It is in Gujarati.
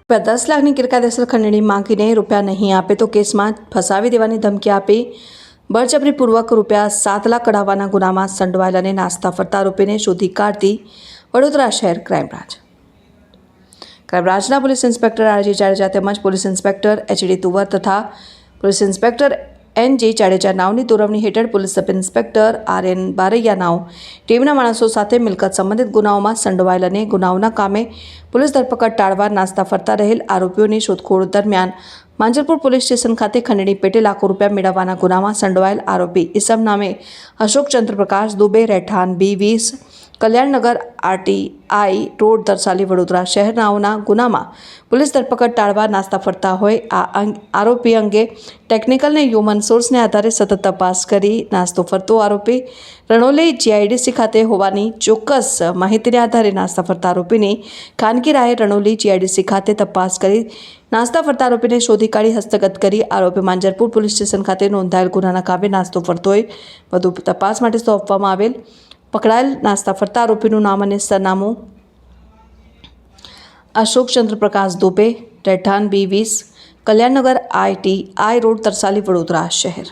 10 લાખની ગેરકાયદેસર ખંડણી માંગીને રૂપિયા નહીં આપે તો કેસમાં ફસાવી દેવાની ધમકી આપી બળજબરીપૂર્વક રૂપિયા 7 લાખ કઢાવવાના ગુનામાં સંડોવાયેલ અને નાસ્તા ફરતા આરોપીને શોધી કાઢતી વડોદરા શહેર ક્રાઇમ બ્રાન્ચના પોલીસ ઇન્સ્પેક્ટર આરજી જાડેજા તેમજ પોલીસ ઇન્સ્પેક્ટર એચડી તુવર તથા પોલીસ ઇન્સ્પેક્ટર એનજી જાડેજા નાવની દોરવણી હેઠળ police sub inspector RN Baraiya નાવ ટીમના માણસો સાથે મિલકત સંબંધિત ગુનાઓમાં સંડોવાયેલ અને ગુનાઓના કામે પોલીસ ધરપકડ ટાળવા નાસ્તા ફરતા રહેલ આરોપીઓની શોધખોળ દરમિયાન માંજલપુર પોલીસ સ્ટેશન ખાતે ખંડણી પેટે લાખો રૂપિયા મેળવવાના ગુનામાં સંડોવાયેલ આરોપી ઇસમ નામે અશોક ચંદ્રપ્રકાશ દુબે રહેઠાણ B20 Kalyannagar RTI road Tarsali Vadodara શહેરનાઓના ગુનામાં પોલીસ ધરપકડ ટાળવા નાસ્તા ફરતા હોય આ આરોપી અંગે ટેકનિકલ અને હ્યુમન સોર્સને આધારે સતત તપાસ કરી નાસ્તો ફરતો આરોપી રણોલી GIDC ખાતે હોવાની ચોક્કસ માહિતીને આધારે નાસ્તા ફરતા આરોપીની ખાનગી રાહે રણોલી GIDC ખાતે તપાસ કરી નાસ્તા ફરતા આરોપીને શોધી કાઢી હસ્તગત કરી આરોપી માંજલપુર પોલીસ સ્ટેશન ખાતે નોંધાયેલ ગુનાના કામે નાસ્તો ફરતો હોય વધુ તપાસ માટે સોંપવામાં આવેલ પકડાયેલ નાસ્તા ફરતા આરોપીનું નામ અને સરનામું અશોક ચંદ્રપ્રકાશ દુબે રહેઠાણ B20 Kalyannagar RTI road Tarsali Vadodara શહેર।